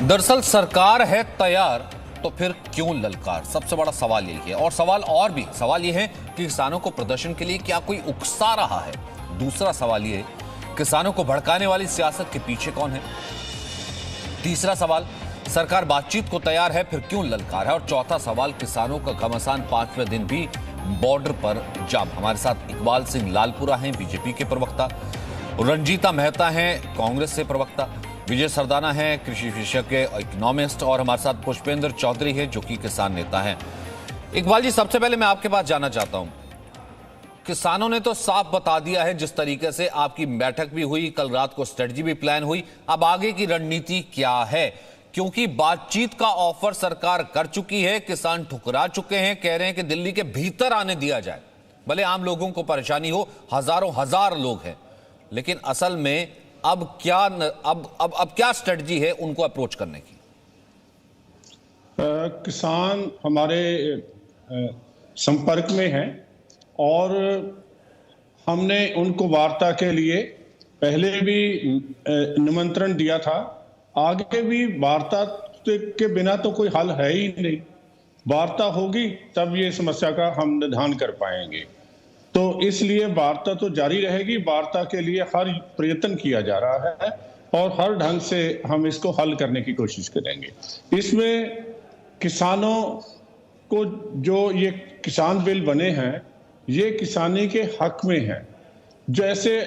दरअसल सरकार है तैयार तो फिर क्यों ललकार, सबसे बड़ा सवाल यही है। और सवाल ये है कि किसानों को प्रदर्शन के लिए क्या कोई उकसा रहा है। दूसरा सवाल ये है किसानों को भड़काने वाली सियासत के पीछे कौन है। तीसरा सवाल सरकार बातचीत को तैयार है फिर क्यों ललकार है। और चौथा सवाल किसानों का घमासान 5वें दिन भी बॉर्डर पर जाम। हमारे साथ इकबाल सिंह लालपुरा हैं बीजेपी के प्रवक्ता, रंजीता मेहता हैं कांग्रेस से प्रवक्ता, विजय सरदाना हैं कृषि विशेषज्ञ इकोनॉमिस्ट, और हमारे साथ पुष्पेंद्र चौधरी है जो कि किसान नेता हैं। इकबाल जी, सबसे पहले मैं आपके पास जाना चाहता हूं, किसानों ने तो साफ बता दिया है जिस तरीके से आपकी बैठक भी हुई, कल रात को स्ट्रेटजी भी प्लान हुई, अब आगे की रणनीति क्या है? क्योंकि बातचीत का ऑफर सरकार कर चुकी है, किसान ठुकरा चुके हैं, कह रहे हैं कि दिल्ली के भीतर आने दिया जाए, भले आम लोगों को परेशानी हो, हजार लोग हैं, लेकिन असल में अब क्या स्ट्रेटजी है उनको अप्रोच करने की? किसान हमारे संपर्क में हैं और हमने उनको वार्ता के लिए पहले भी निमंत्रण दिया था। आगे भी वार्ता के बिना तो कोई हल है ही नहीं, वार्ता होगी तब ये समस्या का हम निदान कर पाएंगे। तो इसलिए वार्ता तो जारी रहेगी, वार्ता के लिए हर प्रयत्न किया जा रहा है और हर ढंग से हम इसको हल करने की कोशिश करेंगे। इसमें किसानों को जो ये किसान बिल बने हैं ये किसानी के हक में है। जैसे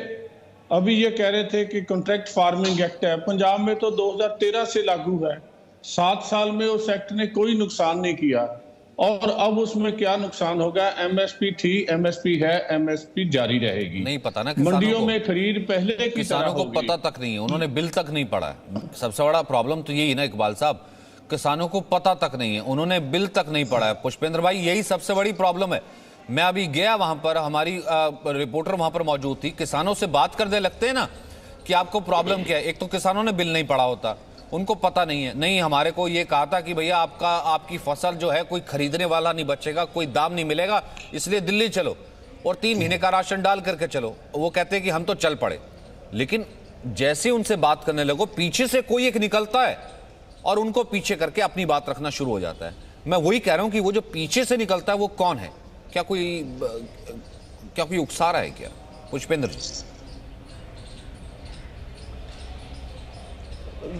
अभी ये कह रहे थे कि कॉन्ट्रैक्ट फार्मिंग एक्ट है, पंजाब में तो 2013 से लागू है, 7 साल में उस एक्ट ने कोई नुकसान नहीं किया और अब उसमें क्या नुकसान होगा? एमएसपी थी, एमएसपी है, एमएसपी जारी रहेगी। नहीं पता ना, मंडियों में खरीद पहले की किसानों को पता तक नहीं है, उन्होंने बिल तक नहीं पढ़ा है। सबसे बड़ा प्रॉब्लम तो यही ना इकबाल साहब, किसानों को पता तक नहीं है, उन्होंने बिल तक नहीं पढ़ा है। पुष्पेंद्र भाई, यही सबसे बड़ी प्रॉब्लम है। मैं अभी गया वहां पर, हमारी रिपोर्टर वहां पर मौजूद थी, किसानों से बात करने लगते हैं ना कि आपको प्रॉब्लम क्या है, एक तो किसानों ने बिल नहीं पढ़ा होता, उनको पता नहीं है। नहीं, हमारे को ये कहा था कि भैया आपकी फसल जो है कोई खरीदने वाला नहीं बचेगा, कोई दाम नहीं मिलेगा, इसलिए दिल्ली चलो और 3 महीने का राशन डाल करके चलो। वो कहते हैं कि हम तो चल पड़े, लेकिन जैसे उनसे बात करने लगो पीछे से कोई एक निकलता है और उनको पीछे करके अपनी बात रखना शुरू हो जाता है। मैं वही कह रहा हूं कि वो जो पीछे से निकलता है वो कौन है? क्या कोई उकसा रहा है क्या? पुष्पेंद्र जी।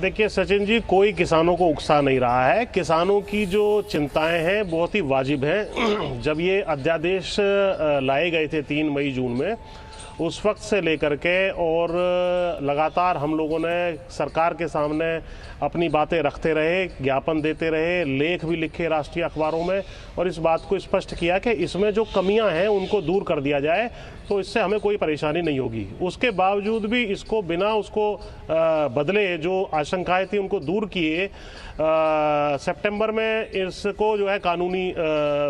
देखिए सचिन जी, कोई किसानों को उकसा नहीं रहा है। किसानों की जो चिंताएं हैं बहुत ही वाजिब हैं। जब ये अध्यादेश लाए गए थे 3 मई जून में, उस वक्त से लेकर के और लगातार हम लोगों ने सरकार के सामने अपनी बातें रखते रहे, ज्ञापन देते रहे, लेख भी लिखे राष्ट्रीय अखबारों में और इस बात को स्पष्ट किया कि इसमें जो कमियां हैं उनको दूर कर दिया जाए तो इससे हमें कोई परेशानी नहीं होगी। उसके बावजूद भी इसको बिना उसको बदले जो आशंकाएं थी उनको दूर किए, सितंबर में इसको जो है कानूनी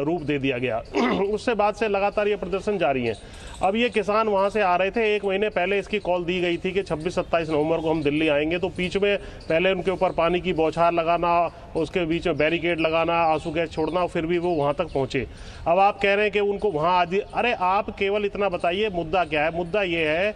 रूप दे दिया गया। उससे बाद से लगातार ये प्रदर्शन जारी है। अब ये किसान वहाँ से आ रहे थे, 1 महीने पहले इसकी कॉल दी गई थी कि 26-27 नवंबर को हम दिल्ली आएंगे, तो बीच में पहले उनके ऊपर पानी की बौछार लगाना, उसके बीच में बैरिकेड लगाना, आंसू गैस छोड़ना, फिर भी वो वहाँ तक पहुँचे। अब आप कह रहे हैं कि उनको वहाँ आदि, अरे आप केवल इतना बताइए मुद्दा क्या है? मुद्दा ये है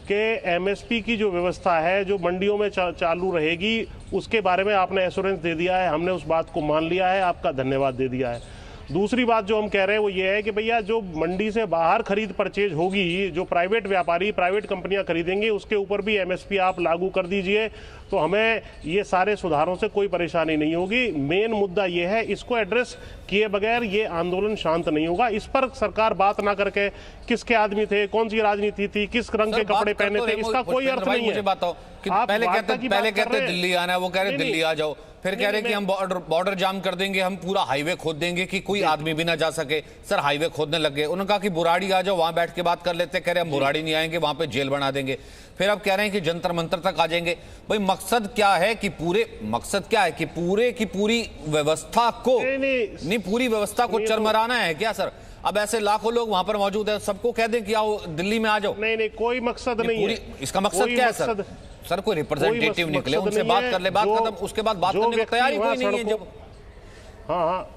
कि एमएसपी की जो व्यवस्था है जो मंडियों में चालू रहेगी उसके बारे में आपने एश्योरेंस दे दिया है, हमने उस बात को मान लिया है, आपका धन्यवाद दे दिया है। दूसरी बात जो हम कह रहे हैं वो ये है कि भैया जो मंडी से बाहर खरीद परचेज होगी, जो प्राइवेट व्यापारी, प्राइवेट कंपनियां खरीदेंगे, उसके ऊपर भी एमएसपी आप लागू कर दीजिए, तो हमें ये सारे सुधारों से कोई परेशानी नहीं होगी। मेन मुद्दा ये है, इसको एड्रेस किए बगैर ये आंदोलन शांत नहीं होगा। इस पर सरकार बात ना करके किसके आदमी थे, कौन सी राजनीति थी, किस रंग के कपड़े पहने थे, इसका कोई अर्थ नहीं है। मुझे बताओ कि पहले कहते दिल्ली आना है, वो कह रहे दिल्ली आ जाओ, फिर कह रहे कि हम बॉर्डर जाम कर देंगे, हम पूरा हाईवे खोद देंगे कि कोई आदमी भी ना जा सके। सर हाईवे खोदने लग गए, उन्होंने कहा कि बुराड़ी आ जाओ, वहां बैठ के बात कर लेते, कह रहे हम बुराड़ी नहीं आएंगे, वहां पे जेल बना देंगे। फिर अब कह रहे हैं कि जंतर मंतर तक आ जाएंगे। भाई मकसद क्या है कि पूरे की पूरी व्यवस्था को नहीं पूरी व्यवस्था को चरमराना है क्या सर? अब ऐसे लाखों लोग वहां पर मौजूद है, सबको कह दें कि आओ दिल्ली में आ जाओ। नहीं, कोई मकसद नहीं है। इसका मकसद क्या है सर? सर कोई रिप्रेजेंटेटिव निकले, उनसे बात कर ले, बात खत्म, उसके बाद बात करने की तैयारी कोई नहीं है। जब हाँ,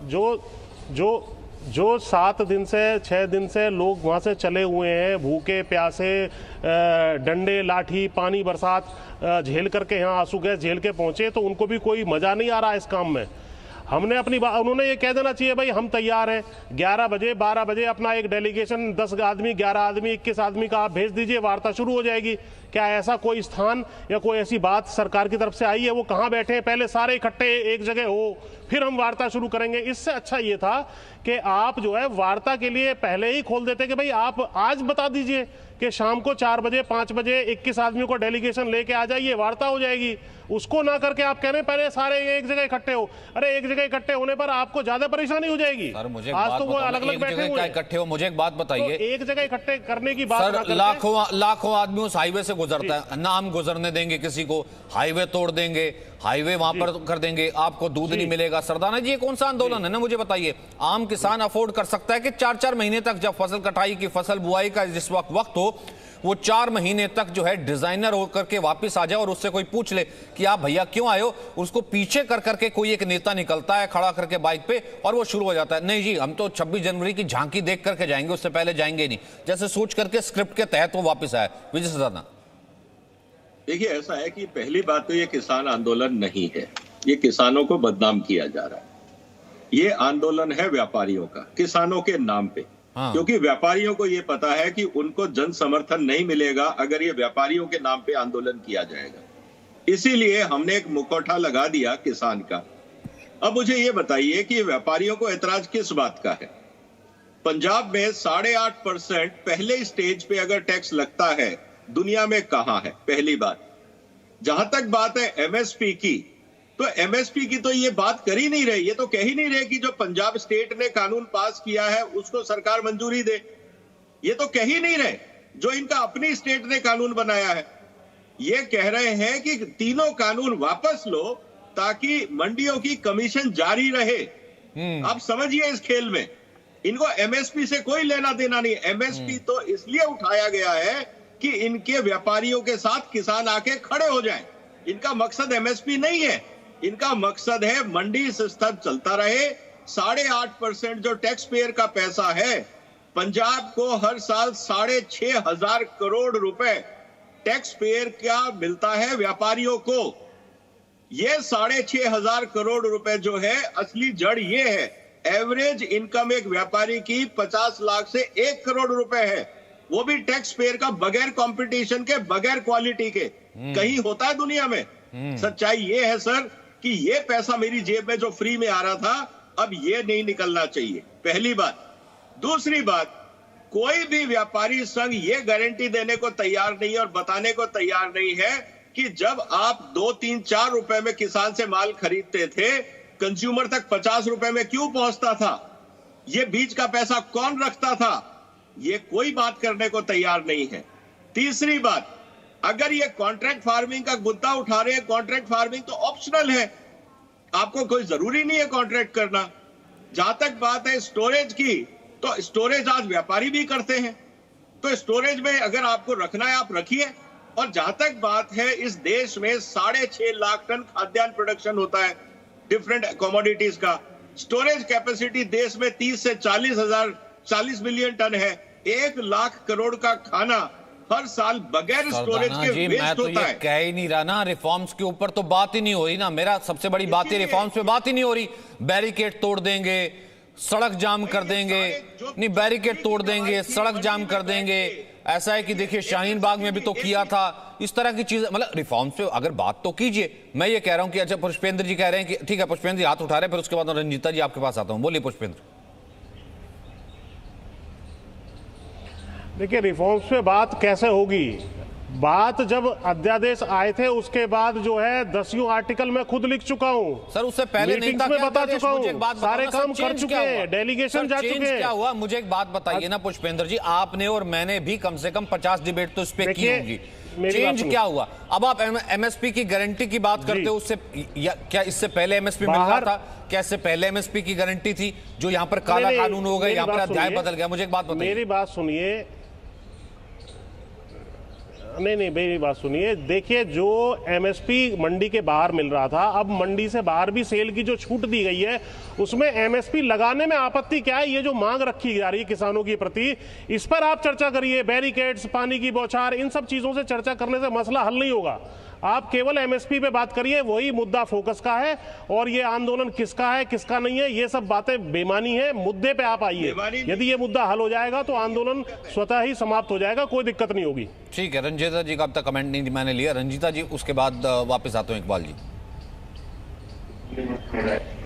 जो 7 दिन से 6 दिन से लोग वहाँ से चले हुए हैं, भूखे प्यासे, डंडे लाठी पानी बरसात झेल करके यहाँ आंसू गैस झेल के पहुँचे, तो उनको भी कोई मज़ा नहीं आ रहा इस काम में। हमने अपनी बात, उन्होंने ये कह देना चाहिए भाई हम तैयार हैं, 11 बजे 12 बजे अपना एक डेलीगेशन 10 आदमी 11 आदमी 21 आदमी का आप भेज दीजिए, वार्ता शुरू हो जाएगी। क्या ऐसा कोई स्थान या कोई ऐसी बात सरकार की तरफ से आई है? वो कहाँ बैठे हैं, पहले सारे इकट्ठे एक जगह हो, फिर हम वार्ता शुरू करेंगे। इससे अच्छा ये था कि आप जो है वार्ता के लिए पहले ही खोल देते कि भाई आप आज बता दीजिए कि शाम को 4 बजे 5 बजे 21 आदमियों को डेलीगेशन लेके आ जाइए, वार्ता हो जाएगी। उसको ना करके आप कह रहे हैं पहले सारे एक जगह इकट्ठे हो। अरे एक जगह इकट्ठे होने पर आपको ज्यादा परेशानी हो जाएगी। सर मुझे आज तो वो अलग अलग बैठे हुए इकट्ठे हो, मुझे एक बात बताइए, तो एक जगह इकट्ठे करने की बात सर लाखों आदमी उस हाईवे से गुजरता है, ना हम गुजरने देंगे किसी को, हाईवे तोड़ देंगे, हाईवे वहां पर कर देंगे, आपको दूध नहीं मिलेगा। सरदाना जी ये कौन सा आंदोलन है ना, मुझे बताइए। आम किसान अफोर्ड कर सकता है कि 4-4 महीने तक, जब फसल कटाई की फसल बुआई का जिस वक्त हो, वो 4 महीने तक जो है डिजाइनर होकर के वापस आ जाए और उससे कोई पूछ ले कि आप भैया क्यों आए हो, उसको पीछे कर करके कोई एक नेता निकलता है खड़ा करके बाइक पे और वो शुरू हो जाता है, नहीं जी हम तो 26 जनवरी की झांकी देख करके जाएंगे, उससे पहले जाएंगे नहीं, जैसे सोच करके स्क्रिप्ट के तहत वो वापस आए। विजय सरदाना, देखिए ऐसा है कि पहली बात तो ये किसान आंदोलन नहीं है, ये किसानों को बदनाम किया जा रहा है। ये आंदोलन है व्यापारियों का, किसानों के नाम पे। क्योंकि व्यापारियों को ये पता है कि उनको जन समर्थन नहीं मिलेगा अगर ये व्यापारियों के नाम पे आंदोलन किया जाएगा, इसीलिए हमने एक मुखौटा लगा दिया किसान का। अब मुझे ये बताइए कि व्यापारियों को ऐतराज किस बात का है? पंजाब में 8.5% पहले स्टेज पे अगर टैक्स लगता है, दुनिया में कहां है? पहली बात। जहां तक बात है एमएसपी की, तो एमएसपी की तो ये बात कर ही नहीं रही, ये तो कह ही नहीं रहे कि जो पंजाब स्टेट ने कानून पास किया है उसको सरकार मंजूरी दे, ये तो कह ही नहीं रहे। जो इनका अपनी स्टेट ने कानून बनाया है, ये कह रहे हैं कि तीनों कानून वापस लो ताकि मंडियों की कमीशन जारी रहे। आप समझिए इस खेल में इनको एमएसपी से कोई लेना देना नहीं। एमएसपी तो इसलिए उठाया गया है कि इनके व्यापारियों के साथ किसान आके खड़े हो जाएं। इनका मकसद एमएसपी नहीं है, इनका मकसद है मंडी सिस्टम चलता रहे। 8.5% जो टैक्स पेयर का पैसा है, पंजाब को हर साल 6,500 करोड़ रुपए टैक्स पेयर का मिलता है व्यापारियों को। ये 6,500 करोड़ रुपए जो है, असली जड़ ये है, एवरेज इनकम एक व्यापारी की 50 लाख से 1 करोड़ रुपए है, वो भी टैक्स पेयर का, बगैर कंपटीशन के, बगैर क्वालिटी के। कहीं होता है दुनिया में? सच्चाई ये है सर कि ये पैसा मेरी जेब में जो फ्री में आ रहा था, अब ये नहीं निकलना चाहिए, पहली बात। दूसरी बात, कोई भी व्यापारी संघ ये गारंटी देने को तैयार नहीं है और बताने को तैयार नहीं है कि जब आप 2, 3, 4 रुपए में किसान से माल खरीदते थे, कंज्यूमर तक 50 रुपए में क्यों पहुंचता था? ये बीच का पैसा कौन रखता था? ये कोई बात करने को तैयार नहीं है। तीसरी बात, अगर ये कॉन्ट्रैक्ट फार्मिंग का मुद्दा उठा रहे हैं, कॉन्ट्रैक्ट फार्मिंग तो ऑप्शनल है, आपको कोई जरूरी नहीं है कॉन्ट्रैक्ट करना। जहां तक बात है स्टोरेज की, तो स्टोरेज आज व्यापारी भी करते हैं, तो स्टोरेज में अगर आपको रखना है आप रखिए। और जहां तक बात है, इस देश में 6.5 लाख टन खाद्यान्न प्रोडक्शन होता है डिफरेंट कमोडिटीज का। स्टोरेज कैपेसिटी देश में 30 से 40 मिलियन टन है। 1 लाख करोड़ का खाना हर साल बगैर स्टोरेज के वेस्ट होता है। कह ही नहीं रहा ना, रिफॉर्म्स के ऊपर तो बात ही नहीं हो रही ना। मेरा सबसे बड़ी बात है रिफॉर्म्स पे बात ही नहीं हो रही। बैरिकेड तोड़ देंगे, सड़क जाम कर देंगे, नहीं बैरिकेड तोड़ देंगे, सड़क जाम कर देंगे। ऐसा है कि देखिए शाहीन बाग में भी तो किया था, इस तरह की चीजें। मतलब रिफॉर्म्स पे अगर बात तो कीजिए। मैं ये कह रहा हूं कि अच्छा पुष्पेंद्र जी कह रहे हैं कि ठीक है, पुष्पेंद्र जी हाथ उठा रहे हैं, फिर उसके बाद रंजीता जी आपके पास आता हूं। बोलिए पुष्पेंद्र। देखिए रिफॉर्म्स पे बात कैसे होगी? बात जब अध्यादेश आए थे उसके बाद जो है 10 आर्टिकल मैं खुद लिख चुका हूं सर, उससे पहले नहीं था, में बता चुका हूं, सारे काम कर चुके हैं, डेलीगेशन जा चुके हैं। क्या हुआ मुझे एक बात बताइए ना पुष्पेंद्र जी, आपने और मैंने भी कम से कम 50 डिबेट तो इस पे की होगी। चेंज क्या हुआ? अब आप एमएसपी की गारंटी की बात करते हो, उससे क्या इससे पहले एमएसपी मिल रहा था? क्या इससे पहले एमएसपी की गारंटी थी? जो यहाँ पर काला कानून हो गया, यहाँ पर अध्याय बदल गया। मुझे एक बात बताइए, मेरी बात सुनिए। नहीं मेरी बात सुनिए। देखिए, जो एमएसपी मंडी के बाहर मिल रहा था, अब मंडी से बाहर भी सेल की जो छूट दी गई है उसमें एमएसपी लगाने में आपत्ति क्या है? ये जो मांग रखी जा रही है किसानों की प्रति, इस पर आप चर्चा करिए। बैरिकेड्स, पानी की बौछार, इन सब चीजों से चर्चा करने से मसला हल नहीं होगा। आप केवल एमएसपी पे बात करिए, वही मुद्दा फोकस का है। और ये आंदोलन किसका है किसका नहीं है, ये सब बातें बेमानी है। मुद्दे पे आप आइए। यदि ये मुद्दा हल हो जाएगा तो आंदोलन स्वतः ही समाप्त हो जाएगा, कोई दिक्कत नहीं होगी। ठीक है, रंजीता जी का अब तक कमेंट नहीं मैंने लिया। रंजीता जी, उसके बाद वापस आता हूं इकबाल जी।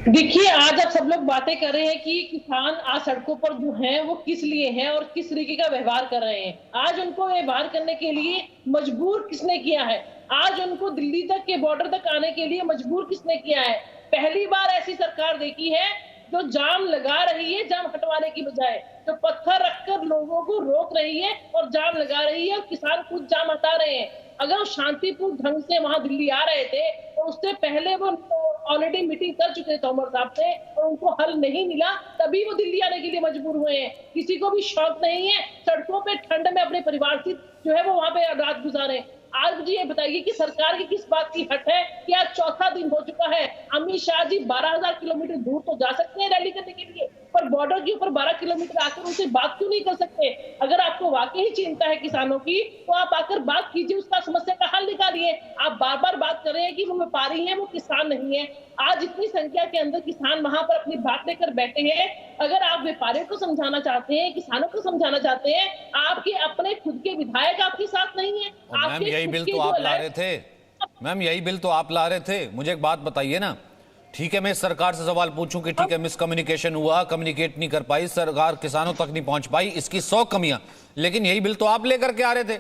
देखिए, आज आप सब लोग बातें कर रहे हैं कि किसान आज सड़कों पर जो हैं वो किस लिए हैं और किस तरीके का व्यवहार कर रहे हैं। आज उनको व्यवहार करने के लिए मजबूर किसने किया है? आज उनको दिल्ली तक के बॉर्डर तक आने के लिए मजबूर किसने किया है? पहली बार ऐसी सरकार देखी है जो जाम लगा रही है, जाम हटवाने की बजाय तो पत्थर रखकर लोगों को रोक रही है और जाम लगा रही है और किसान खुद जाम हटा रहे हैं। अगर वो शांतिपूर्ण ढंग से वहां दिल्ली आ रहे थे तो उससे पहले वो ऑलरेडी मीटिंग कर चुके थे तोमर साहब से और उनको हल नहीं मिला, तभी वो दिल्ली आने के लिए मजबूर हुए हैं। किसी को भी शौक नहीं है सड़कों पे ठंड में अपने परिवार से जो है वो वहां पे रात गुजारे। आज मुझे ये बताइए कि सरकार की किस बात की हट है कि आज चौथा दिन हो चुका है। अमित शाह जी 12,000 किलोमीटर दूर तो जा सकते हैं रैली करने के लिए, पर बॉर्डर के ऊपर 12 किलोमीटर आकर उनसे बात क्यों नहीं कर सकते? अगर आपको वाकई ही चिंता है किसानों की तो आप आकर बात कीजिए, उसका समस्या का हल निकालिए। आप बार बार बात कर रहे हैं कि वो व्यापारी हैं, वो किसान नहीं है। आज इतनी संख्या के अंदर किसान वहां पर अपनी बात लेकर बैठे हैं। अगर आप व्यापारियों को समझाना चाहते हैं, किसानों को समझाना चाहते हैं, आपके अपने खुद के विधायक आपके साथ नहीं है। मैम, यही बिल तो आप ला रहे थे। मैम, यही बिल तो आप ला रहे थे। मुझे एक बात बताइए ना, ठीक है मैं सरकार से सवाल पूछूं कि ठीक है मिसकम्युनिकेशन हुआ, कम्युनिकेट नहीं कर पाई सरकार, किसानों तक नहीं पहुंच पाई, इसकी 100 कमियां, लेकिन यही बिल तो आप लेकर के आ रहे थे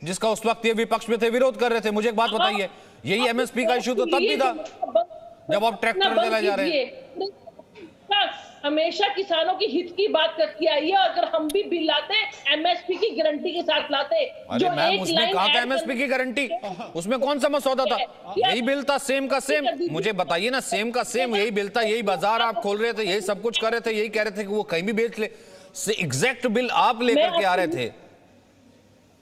जिसका उस वक्त ये विपक्ष में थे, विरोध कर रहे थे। मुझे एक बात बताइए, यही एमएसपी का इश्यू तो तब भी था जब आप ट्रैक्टर ले जा रहे हैं। हमेशा किसानों की हित की बात करती आई है। अगर हम भी बिल लाते एमएसपी की गारंटी के साथ लाते। अरे मैम, उसमें कहा था एमएसपी की गारंटी? उसमें कौन सा मसौदा था? यही बिल था, सेम का सेम। मुझे बताइए ना, सेम का सेम यही बिल था, यही बाजार आप खोल रहे थे, यही सब कुछ कर रहे थे, यही कह रहे थे कि वो कहीं भी बेच ले। एग्जैक्ट बिल आप लेकर के आ रहे थे।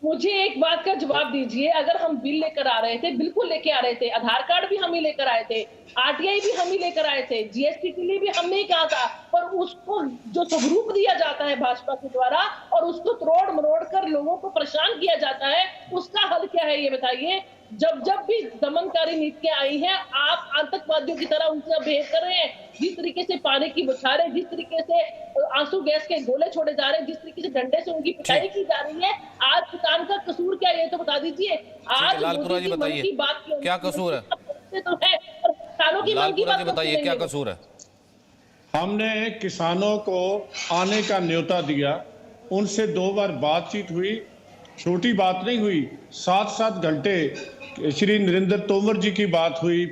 मुझे एक बात का जवाब दीजिए, अगर हम बिल लेकर आ रहे थे, बिल्कुल लेके आ रहे थे, आधार कार्ड भी हम ही लेकर आए थे, आरटीआई भी हम ही लेकर आए थे, जीएसटी के लिए भी हमने ही कहा था, पर उसको जो स्वरूप दिया जाता है भाजपा के द्वारा और उसको तोड़ मरोड़ कर लोगों को परेशान किया जाता है, उसका हल क्या है ये बताइए। जब जब भी दमनकारी नीतियां आई हैं, आप आतंकवादियों की तरह उनसे बिहेव कर रहे हैं। जिस तरीके से पानी की बौछारें, जिस तरीके से आंसू गैस के गोले छोड़े जा रहे हैं, जिस तरीके से डंडे से उनकी पिटाई की जा रही है, आज किसान का कसूर क्या है ये तो बता दीजिए। आज लालपुरा जी बताइए क्या कसूर है? तो है, किसानों की मन की बात बताइए क्या कसूर है? हमने किसानों को आने का न्योता दिया, उनसे 2 बार बातचीत हुई, छोटी बात नहीं हुई, 7-7 घंटे श्री नरेंद्र तोमर जी की बात हुई,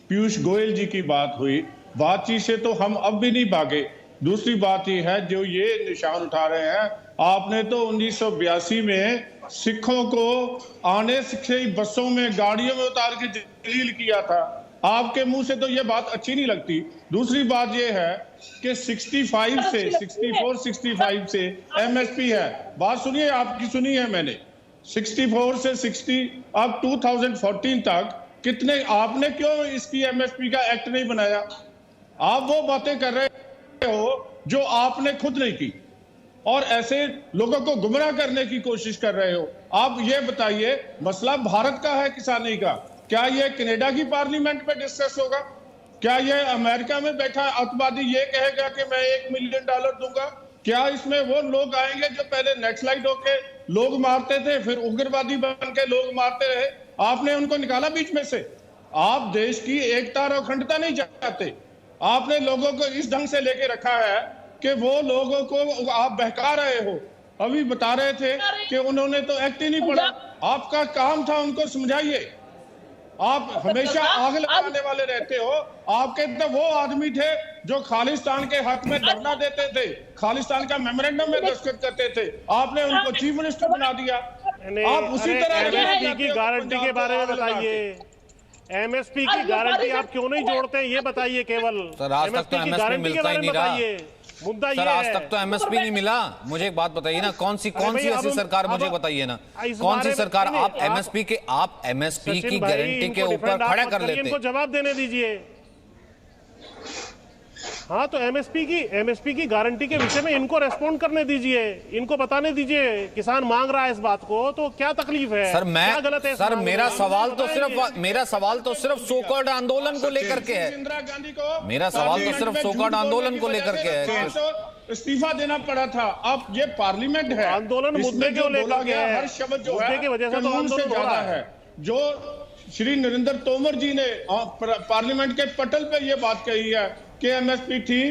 पीयूष गोयल जी की बात हुई। बातचीत से तो हम अब भी नहीं भागे। दूसरी बात ये है, जो ये निशान उठा रहे हैं, आपने तो 1982 में सिखों को आने से बसों में, गाड़ियों में उतार के जलील किया था। आपके मुंह से तो ये बात अच्छी नहीं लगती। दूसरी बात ये है कि 64 65 से एमएसपी है। बात सुनिए, आपकी सुनी है मैंने। 64 से 60 अब 2014 तक कितने, आपने क्यों इसकी एमएसपी का एक्ट नहीं बनाया? आप वो बातें कर रहे हो जो आपने खुद नहीं की और ऐसे लोगों को गुमराह करने की कोशिश कर रहे हो। आप ये बताइए, मसला भारत का है किसानी का, क्या ये कनाडा की पार्लियामेंट में डिस्कस होगा? क्या ये अमेरिका में बैठा अतवादी ये कहेगा कि मैं $1 मिलियन दूंगा? क्या इसमें वो लोग आएंगे जो पहले नेक्सलाइट होके लोग मारते थे, फिर उग्रवादी बन के लोग मारते रहे? आपने उनको निकाला बीच में से। आप देश की एकता और अखंडता नहीं चाहते। आपने लोगों को इस ढंग से लेके रखा है कि वो लोगों को आप बहका रहे हो। अभी बता रहे थे कि उन्होंने तो एक्ट ही नहीं पढ़ा। आपका काम था उनको समझाइए। आप हमेशा आग लगाने वाले रहते हो। आपके तो वो आदमी थे जो खालिस्तान के हक में धरना देते थे, खालिस्तान का मेमोरेंडम में दस्तखत करते थे। आपने उनको चीफ मिनिस्टर बना दिया। आप उसी तरह एमएसपी की गारंटी के बारे में बताइए। एमएसपी की गारंटी आप क्यों नहीं जोड़ते हैं ये बताइए। केवल सर, आज तक तो एमएसपी मिलता ही नहीं रहा। मुद्दा सर ये आज है। तक तो एमएसपी नहीं मिला। मुझे एक बात बताइए ना, कौन सी भाई, ऐसी सरकार, मुझे बताइए ना, कौन सी सरकार आप एमएसपी की गारंटी के ऊपर खड़ा कर लेते? इनको जवाब देने दीजिए। हाँ, तो एमएसपी की गारंटी के विषय में इनको रेस्पॉन्ड करने दीजिए, इनको बताने दीजिए। किसान मांग रहा है इस बात को, तो क्या तकलीफ है? सर क्या गलत है? सर मेरा सवाल तो सिर्फ सोकॉल्ड आंदोलन को लेकर के है। इंदिरा गांधी को मेरा सवाल तो सिर्फ सोकॉल्ड आंदोलन को लेकर के है। इस्तीफा देना पड़ा था। अब ये पार्लियामेंट है, आंदोलन मुद्दे को लेकर के है। हर शब्द जो मुद्दे है की वजह से तो कानून से आंदोलन हो ज्यादा रहा है। जो श्री नरेंद्र तोमर जी ने पार्लियामेंट के पटल पे ये बात कही है कि एमएसपी थी,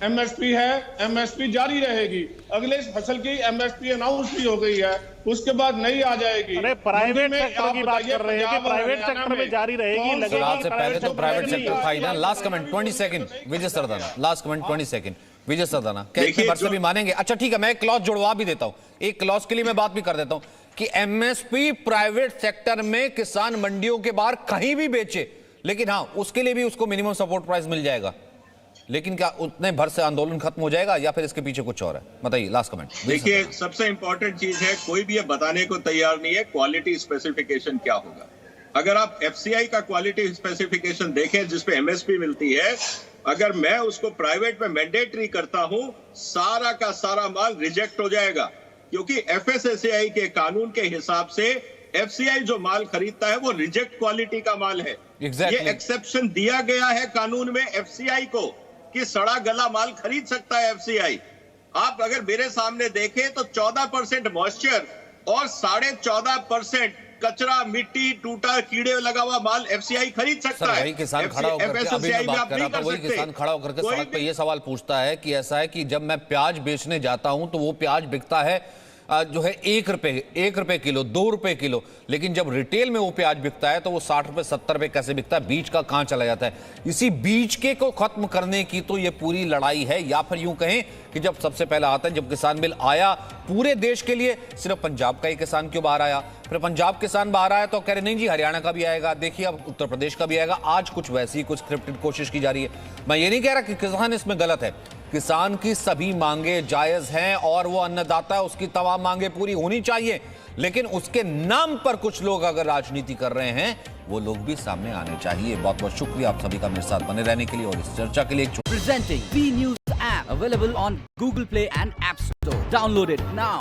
एमएसपी है, एमएसपी जारी रहेगी। अगले फसल की एमएसपी अनाउंस भी हो गई है, उसके बाद नहीं आ जाएगी। अरे प्राइवेट सेक्टर की बात कर रहे हैं कि प्राइवेट सेक्टर में जारी रहेगी, लगेगी। आज से पहले तो प्राइवेट सेक्टर था ही ना। लास्ट कमेंट 20 सेकंड विजय सरदाना, लास्ट कमेंट 20 सेकंड विजय सरदाना, क्या इतने वर्ष भी मानेंगे? अच्छा ठीक है, मैं एक क्लॉज जुड़वा भी देता हूं, एक क्लॉज के लिए मैं बात भी कर देता हूं कि एमएसपी प्राइवेट सेक्टर में किसान मंडियों के बाहर कहीं भी बेचे, लेकिन हाँ उसके लिए भी उसको मिनिमम सपोर्ट प्राइस मिल जाएगा। लेकिन क्या उतने भर से आंदोलन खत्म हो जाएगा या फिर इसके पीछे कुछ और है? बताइए, लास्ट कमेंट। देखिए, सबसे इंपॉर्टेंट चीज है, कोई भी ये बताने को तैयार नहीं है क्वालिटी स्पेसिफिकेशन क्या होगा। अगर आप एफसीआई का क्वालिटी स्पेसिफिकेशन देखें जिसपे एमएसपी मिलती है, अगर मैं उसको प्राइवेट में मैंडेटरी करता हूं, सारा का सारा माल रिजेक्ट हो जाएगा, क्योंकि एफएसएसएआई के कानून के हिसाब से एफसीआई जो माल खरीदता है वो रिजेक्ट क्वालिटी का माल है। Exactly. ये एक्सेप्शन दिया गया है कानून में एफसीआई को कि सड़ा गला माल खरीद सकता है एफसीआई। आप अगर मेरे सामने देखें तो 14% मॉइस्चर और 14.5% कचरा, मिट्टी, टूटा, कीड़े लगा हुआ माल एफसीआई खरीद सकता है। वही किसान खड़ा होकर के, अभी मैं बात कर रहा था, वही किसान खड़ा होकर के सड़क पे ये सवाल पूछता है कि ऐसा है कि जब मैं प्याज बेचने जाता हूं तो वो प्याज बिकता है जो है 1 रुपए किलो, 2 रुपए किलो, लेकिन जब रिटेल में वो प्याज बिकता है तो वो 60 रुपए 70 रुपए कैसे बिकता है? बीच का कहां चला जाता है? इसी बीच के को खत्म करने की तो ये पूरी लड़ाई है। या फिर यूं कहें कि जब सबसे पहला आता है, जब किसान बिल आया पूरे देश के लिए, सिर्फ पंजाब का ही किसान क्यों बाहर आया? फिर पंजाब किसान बाहर आया तो कह रहे नहीं जी हरियाणा का भी आएगा, देखिए अब उत्तर प्रदेश का भी आएगा। आज कुछ वैसी कुछ स्क्रिप्टेड कोशिश की जा रही है। मैं ये नहीं कह रहा कि किसान इसमें गलत है, किसान की सभी मांगे जायज हैं और वो अन्नदाता है, उसकी तमाम मांगे पूरी होनी चाहिए, लेकिन उसके नाम पर कुछ लोग अगर राजनीति कर रहे हैं वो लोग भी सामने आने चाहिए। बहुत बहुत शुक्रिया आप सभी का मेरे साथ बने रहने के लिए और इस चर्चा के लिए। Presenting B News app available on Google Play and App Store. Download it now.